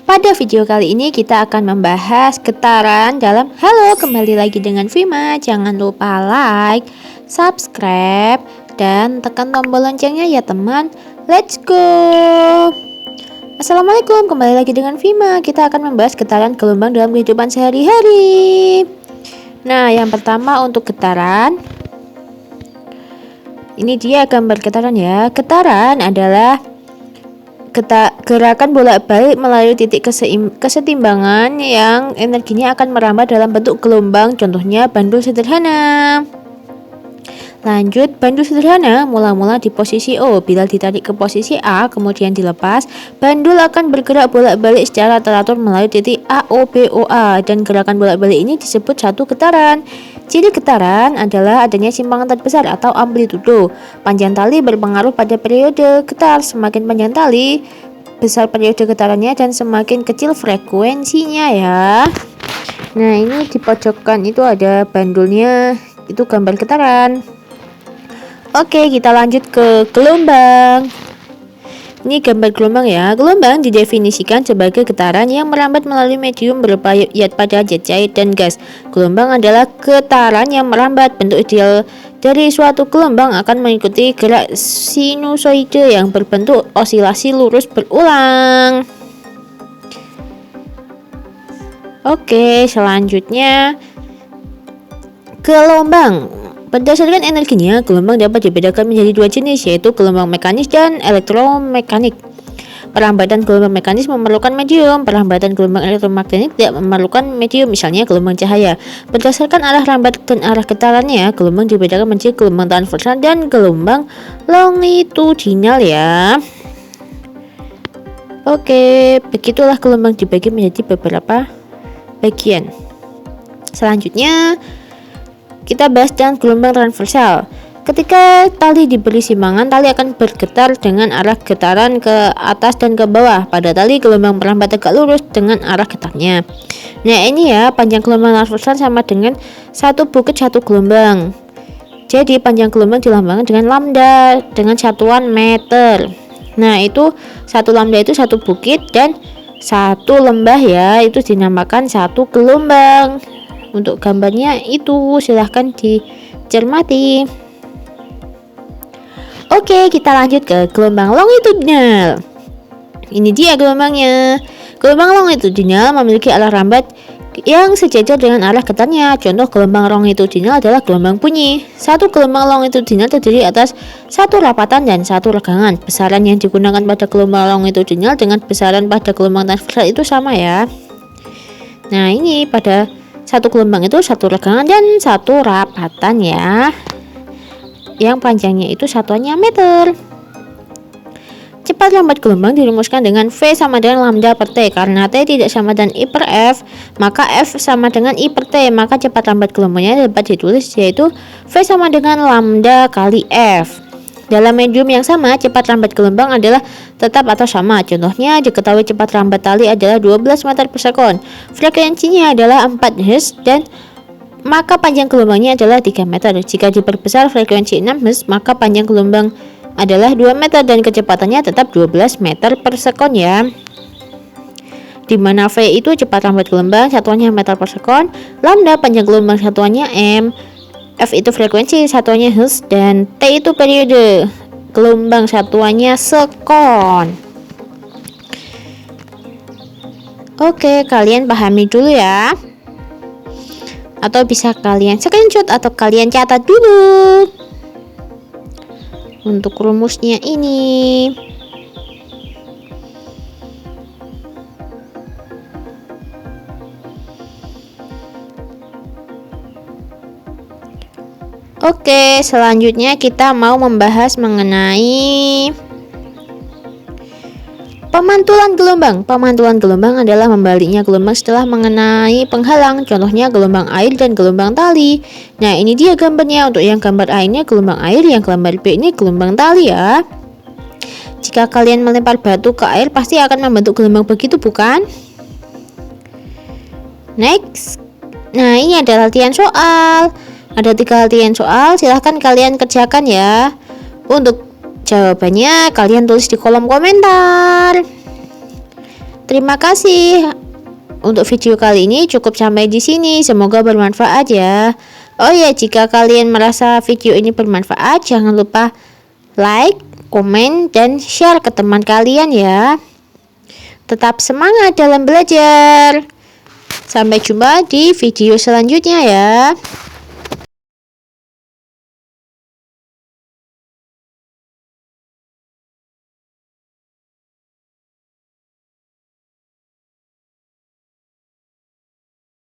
Pada video kali ini kita akan membahas getaran dalam Halo, kembali lagi dengan Vima. Jangan lupa like, subscribe, dan tekan tombol loncengnya ya teman. Let's go. Assalamualaikum, kembali lagi dengan Vima. Kita akan membahas getaran gelombang dalam kehidupan sehari-hari. Nah, yang pertama untuk getaran. Ini dia gambar getaran ya. Getaran adalah gerakan bolak-balik melalui titik kesetimbangan yang energinya akan merambat dalam bentuk gelombang, contohnya bandul sederhana. Lanjut, bandul sederhana mula-mula di posisi O. Bila ditarik ke posisi A kemudian dilepas, bandul akan bergerak bolak-balik secara teratur melalui titik A, O, B, O, A, dan gerakan bolak-balik ini disebut satu getaran. Ciri getaran adalah adanya simpangan terbesar atau amplitudo. Panjang tali berpengaruh pada periode getar. Semakin panjang tali, besar periode getarannya dan semakin kecil frekuensinya ya. Nah, ini di pojokan itu ada bandulnya, itu gambar getaran. Oke, kita lanjut ke gelombang. Ini gambar gelombang ya. Gelombang didefinisikan sebagai getaran yang merambat melalui medium berupa zat padat, zat cair, dan gas. Gelombang adalah getaran yang merambat. Bentuk ideal dari suatu gelombang akan mengikuti gerak sinusoide yang berbentuk osilasi lurus berulang. Oke, selanjutnya gelombang. Berdasarkan energinya, gelombang dapat dibedakan menjadi dua jenis, yaitu gelombang mekanis dan elektromekanik. Perlambatan gelombang mekanis memerlukan medium, perlambatan gelombang elektromagnetik tidak memerlukan medium, misalnya gelombang cahaya. Berdasarkan arah lambat dan arah getarannya, gelombang dibedakan menjadi gelombang transversal dan gelombang longitudinal ya. Oke, begitulah gelombang dibagi menjadi beberapa bagian. Selanjutnya, kita bahas dengan gelombang transversal. Ketika tali diberi simpangan, tali akan bergetar dengan arah getaran ke atas dan ke bawah. Pada tali, gelombang merambat tegak lurus dengan arah getarnya. Nah, ini ya, panjang gelombang transversal sama dengan satu bukit satu gelombang. Jadi, panjang gelombang dilambangkan dengan lambda dengan satuan meter. Nah, itu satu lambda itu satu bukit dan satu lembah ya, itu dinamakan satu gelombang. Untuk gambarnya itu silahkan dicermati. Oke, kita lanjut ke gelombang longitudinal. Ini dia gelombangnya. Gelombang longitudinal memiliki arah rambat yang sejajar dengan arah getarnya. Contoh gelombang longitudinal adalah gelombang bunyi. Satu gelombang longitudinal terdiri atas satu rapatan dan satu regangan. Besaran yang digunakan pada gelombang longitudinal dengan besaran pada gelombang transversal itu sama ya. Nah, ini pada satu gelombang itu satu regangan dan satu rapatan ya, yang panjangnya itu satuannya meter. Cepat lambat gelombang dirumuskan dengan V sama dengan lambda per T. Karena T tidak sama dengan I per F, maka F sama dengan I per T. Maka cepat lambat gelombangnya dapat ditulis yaitu V sama dengan lambda kali F. Dalam medium yang sama, cepat lambat gelombang adalah tetap atau sama. Contohnya, diketahui cepat lambat tali adalah 12 meter per sekon. Frekuensinya adalah 4 Hz dan maka panjang gelombangnya adalah 3 meter. Jika diperbesar frekuensi 6 Hz, maka panjang gelombang adalah 2 meter dan kecepatannya tetap 12 meter per sekon ya. Di mana V itu cepat lambat gelombang, satuannya meter per sekon, lambda panjang gelombang satuannya M, F itu frekuensi satuannya Hz, dan T itu periode gelombang satuannya sekon. Oke, kalian pahami dulu ya. Atau bisa kalian screenshot atau kalian catat dulu untuk rumusnya ini. Oke, selanjutnya kita mau membahas mengenai pemantulan gelombang. Pemantulan gelombang adalah membaliknya gelombang setelah mengenai penghalang. Contohnya gelombang air dan gelombang tali. Nah, ini dia gambarnya. Untuk yang gambar A ini gelombang air, yang gambar B ini gelombang tali ya. Jika kalian melempar batu ke air, pasti akan membentuk gelombang begitu, bukan? Next. Nah, ini ada latihan soal. Ada 3 latihan soal, silahkan kalian kerjakan ya. Untuk jawabannya kalian tulis di kolom komentar. Terima kasih. Untuk video kali ini cukup sampai di sini. Semoga bermanfaat ya. Oh ya, jika kalian merasa video ini bermanfaat, jangan lupa like, komen, dan share ke teman kalian ya. Tetap semangat dalam belajar. Sampai jumpa di video selanjutnya ya.